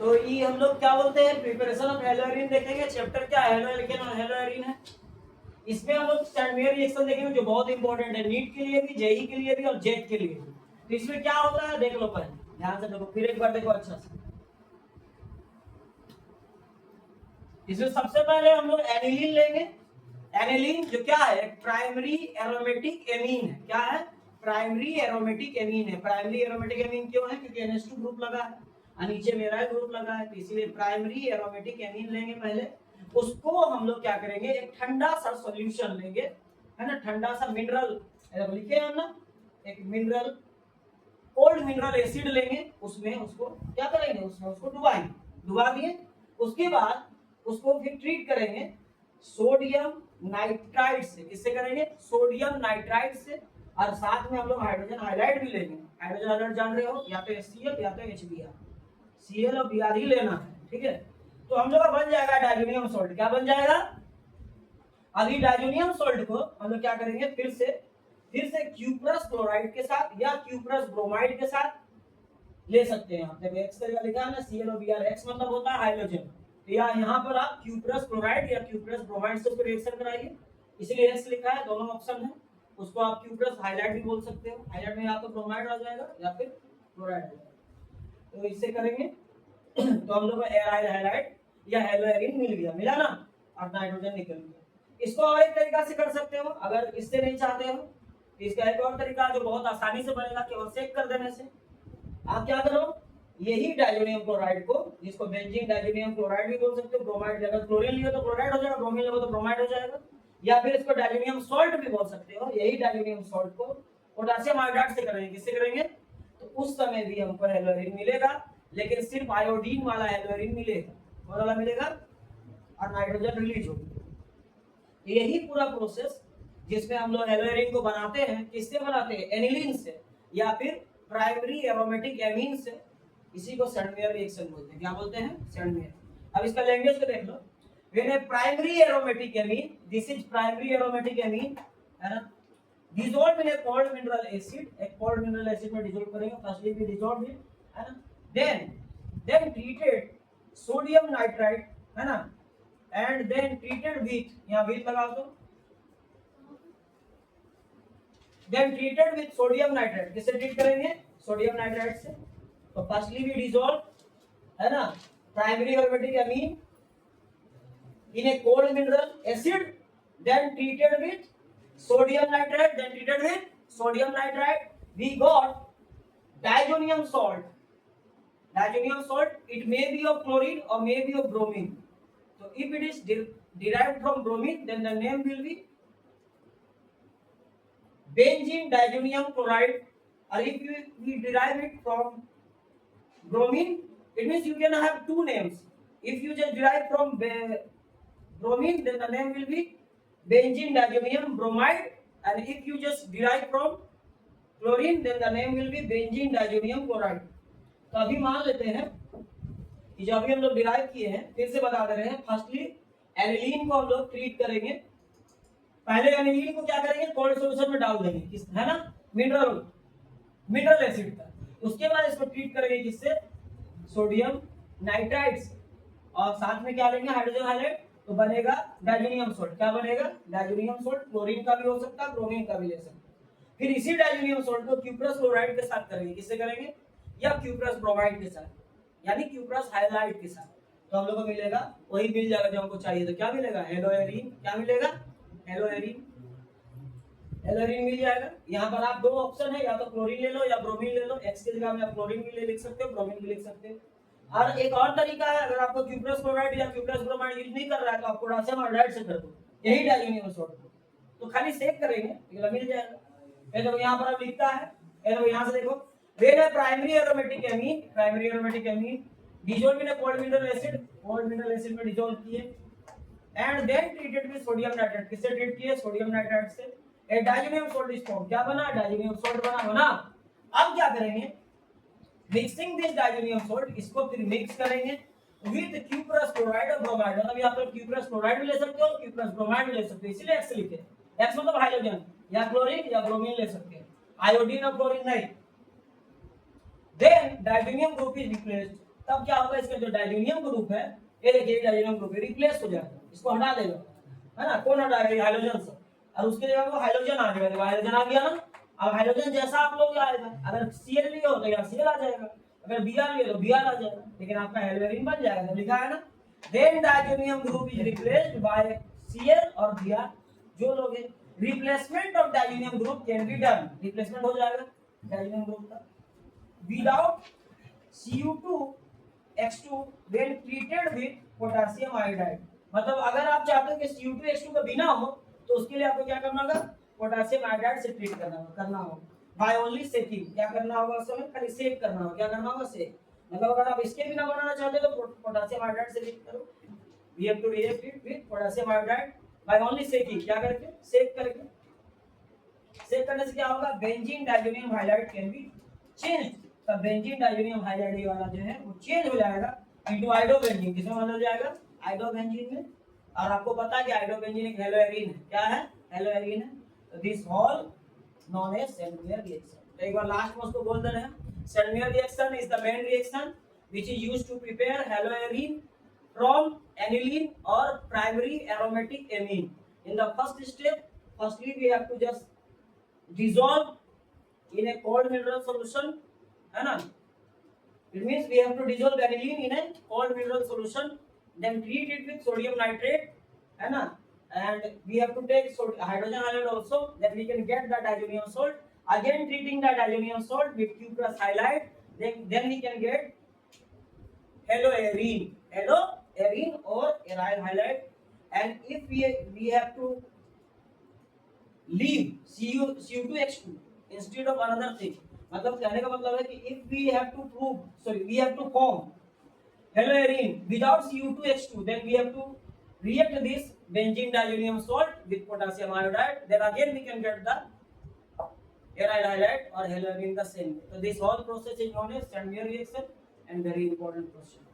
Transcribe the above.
तो ये हम लोग क्या बोलते हैं, प्रिपरेशन ऑफ हेलोरिन देखेंगे। चैप्टर क्या है, हेलोएल्केन और हेलोरिन है। इसमें हम लोग स्टैंडर्ड रिएक्शन देखेंगे जो बहुत इंपॉर्टेंट है, नीट के लिए भी, जेई के लिए भी और जेट के लिए भी। तो इसमें क्या होता है देख लो, पहले ध्यान से देखो, फिर एक बार देखो अच्छा से। इसमें सबसे पहले हम लोग एनिलीन लेंगे। एनिलीन जो क्या है, प्राइमरी एरोमेटिक एमीन है। क्या है, प्राइमरी एरोमेटिक एमीन है। प्राइमरी एरोमेटिक एमीन क्यों है, क्योंकि NH2 ग्रुप लगा है और नीचे मेरा ग्रुप लगा है, तो इसलिए प्राइमरी एरोमेटिक एमीन लेंगे पहले। उसको हम लोग क्या करेंगे, एक ठंडा सा सॉल्यूशन लेंगे, है ना, ठंडा सा मिनरल लिखे हम ना, एक मिनरल, कोल्ड मिनरल एसिड लेंगे, उसमें उसको क्या करेंगे, उसमें उसको डुबा दिए। उसके बाद उसको फिर ट्रीट करेंगे सोडियम नाइट्राइड से। किससे करेंगे, सोडियम नाइट्राइड से। और साथ में हम लोग हाइड्रोजन हाइलाइड भी लेंगे। हाइड्रोजन हाइलाइड जान रहे हो, या तो HCl या तो HBr। Cl और Br ही लेना है, ठीक है। तो हम लोग का बन जाएगा डाइजोनियम सॉल्ट। क्या बन जाएगा, अभी डाइजोनियम सॉल्ट को हम लोग क्या करेंगे, फिर से क्यूप्रस क्लोराइड के साथ या क्यूप्रस ब्रोमाइड के साथ ले सकते हैं। आप देखो X का लिखा है ना, Cl और Br, X मतलब होता है हाइड्रोजन, तो यहाँ पर आप क्यूप्रस क्लोराइड या क्यूप्रस ब्रोमाइड से उसको रिएक्शन कराइए, इसलिए X लिखा है। दोनों ऑप्शन है, उसको आप क्यूप्रस हाइलाइट भी बोल सकते हो। हाइलाइट में या तो ब्रोमाइड आ जाएगा या फिर क्लोराइड आ जाएगा। तो इससे करेंगे तो हम लोग को एराइल हाइलाइट या हेलोएरिन मिल गया, मिला ना, और नाइट्रोजन निकल गया। इसको और एक तरीका से कर सकते हो, अगर इससे नहीं चाहते हो तो इसका एक और तरीका जो बहुत आसानी से बनेगा, केवल सेक कर देने से। आप क्या करो, यही डाइजोनियम क्लोराइड को, जिसको बेंजीन डाइजोनियम क्लोराइड भी बोल सकते हो, ब्रोमाइड, अगर क्लोरीन लियो तो क्लोराइड हो जाएगा, ब्रोमीन लियो तो ब्रोमाइड हो जाएगा, या फिर इसको डाइजोनियम सॉल्ट भी बोल सकते हो। यही डाइजोनियम सॉल्ट को पोटेशियम आयोडाइड से करेंगे। किससे करेंगे, तो उस समय भी हमको हेलोरिन मिलेगा, लेकिन सिर्फ आयोडीन वाला हेलोरिन मिलेगा। कौन वाला मिलेगा, और नाइट्रोजन रिलीज होगी। यही पूरा प्रोसेस जिसमें हम लोग हेलोरिन को बनाते हैं, किससे बनाते हैं, एनिलीन से या फिर प्राइमरी एरोमेटिक एमीन से। इसी को सैंडमेयर रिएक्शन बोलते हैं। क्या बोलते हैं, सैंडमेयर। अब इसका लैंग्वेज को देख लो। When a primary aromatic amine, this is primary aromatic amine, है ना, dissolved in a cold mineral acid, एक cold mineral acid में dissolve करेंगे, फर्स्टली भी dissolved है ना, then treated sodium nitrite, है ना, and then treated with, यहाँ with लगा दो, then treated with sodium nitrate। किससे ट्रीट करेंगे, सोडियम नाइट्राइट से। तो फर्स्टली भी डिसॉल्व, है ना, primary aromatic amine in a cold mineral acid, then treated with sodium nitrate, then treated with sodium nitrite, we got diazonium salt. Diazonium salt, it may be of chlorine or may be of bromine. So if it is derived from bromine, then the name will be benzene diazonium chloride, or if we derive it from bromine, it means you can have two names. If you just derive from bromine, then the name will be benzene diazonium bromide, and if you just derive from chlorine, then the name will be benzene diazonium chloride. तो अभी मान लेते हैं कि जो अभी हम लोग डिराइव किए हैं, फिर से बता दे रहे हैं। फर्स्टली एनिलीन को हम लोग ट्रीट करेंगे। पहले एनिलीन को क्या करेंगे, कोल्ड सॉल्यूशन में डाल देंगे, है ना, मिनरल एसिड का। उसके बाद इसको ट्रीट करेंगे किससे, सोडियम नाइट्राइड से, और साथ में क्या लेंगे, हाइड्रोजन हाइलाइड, तो बनेगा डाइजोनियम सॉल्ट। क्या बनेगा, डाइजोनियम सॉल्ट। क्लोरीन का भी हो सकता है, ब्रोमीन का भी ले सकते हैं। फिर इसी डाइजोनियम सॉल्ट को क्यूप्रस क्लोराइड के साथ करेंगे। किससे करेंगे, या क्यूप्रस ब्रोमाइड के साथ, यानी क्यूप्रस हाइलाइड के साथ। तो हम लोग को मिलेगा, वही मिल जाएगा जो हमको चाहिए। तो क्या मिलेगा, हेलोएरिन। क्या मिलेगा, हेलोएरिन। हेलोएरिन मिल जाएगा। यहाँ पर आप दो ऑप्शन है, या तो क्लोरीन ले लो या ब्रोमीन ले लो। एक्स की जगह में आप क्लोरीन भी लिख सकते हो, ब्रोमीन भी लिख सकते हो। और एक और तरीका है, अगर आपको क्यूप्रस क्लोराइड या क्यूप्रस ब्रोमाइड यूज नहीं कर रहा है, तो आप पोटेशियम आयोडाइड से कर दो, यही डाइजोनियम सॉल्ट। तो खाली सेक करेंगे, मिल जाएगा। ये देखो यहाँ पर अब लिखता है, ये देखो यहाँ से देखो, when a primary aromatic amine dissolved in a cold mineral acid में डिसॉल्व किए, and then treated with sodium nitrite. किससे ट्रीट किए, सोडियम नाइट्राइट से। A diazonium salt is form. क्या बना, डाइजोनियम सॉल्ट बना। अब क्या करेंगे, मिक्सिंग दिस डाइजोनियम सॉल्ट, इसको फिर मिक्स करेंगे विद क्यूप्रस क्लोराइड और ब्रोमाइड। मतलब यहाँ पर क्यूप्रस क्लोराइड भी ले सकते हो, क्यूप्रस ब्रोमाइड भी ले सकते हो, इसीलिए एक्स लिखे। एक्स मतलब हाइड्रोजन, या क्लोरीन या ब्रोमीन ले सकते हैं, आयोडीन और क्लोरीन नहीं। Then diazonium group is replaced. तब क्या होगा, इसका जो डायल्यूनियम ग्रुप है, ये देखिए डायल्यूनियम ग्रुप रिप्लेस हो जाएगा, इसको हटा देगा, है ना। कौन हटाएगा, हाइड्रोजन से, और उसके जगह वो हाइड्रोजन आ जाएगा, हाइड्रोजन आ गया ना। अब हाइड्रोजन जैसा आप लोग आएगा, अगर Cl लियो तो यहाँ Cl आ जाएगा, अगर Br लियो तो Br आ जाएगा, लेकिन आपका हेलोजन बन जाएगा, लिखा है ना। Then diazonium group is replaced by Cl और Br, जो लोग हैं। Replacement of diazonium group can be done, replacement हो जाएगा डायल्यूनियम ग्रुप का without Cu2X2 when treated with potassium iodide। मतलब अगर आप चाहते हो कि Cu2X2 का बिना हो, तो उसके लिए आपको क्या करना होगा, पोटेशियम आयोडाइड से ट्रीट करना होगा बाय ओनली सेकिंग। क्या करना होगा उस समय, खाली सेक करना होगा। क्या करना होगा, सेक। मतलब अगर आप इसके बिना बनाना चाहते हो तो पोटेशियम आयोडाइड से ट्रीट करो, we have to react it with potassium iodide by only सेकिंग। क्या करके, सेक करके। सेक करने से क्या होगा, benzene diazonium halide can be change. तब बेंजीन डायजोनियम हाइलाइड ये वाला जो है वो चेंज हो जाएगा इनटू आइडोबेंजीन। किसमें बदल जाएगा, आइडोबेंजीन में। और आपको पता है कि आइडोबेंजीन एक हेलोएरीन है। क्या है, हेलोएरीन है। तो this all known as Sandmeyer reaction. तो एक बार लास्ट में उसको बोल दे रहे हैं, Sandmeyer reaction is the main reaction which is used to prepare haloarene from aniline or primary aromatic amine. In the first step, firstly we have to just dissolve in a cold mineral solution, है ना। It means we have to dissolve aniline in a cold mineral solution, then treat it with sodium nitrate, है ना, and we have to take hydrogen iodide also, that we can get the diazonium salt. Again treating the diazonium salt with Q plus halide, then we can get haloarine or aryl halide. And if we have to leave Cu2X2 instead of another thing, मतलब कहने का मतलब है कि if we have to form haloarine without Cu2X2, then we have to react this benzene diazonium salt with potassium iodide, then again we can get the aryl halide or haloarine the same way. So this whole process is known as Sandmeyer reaction and very important process.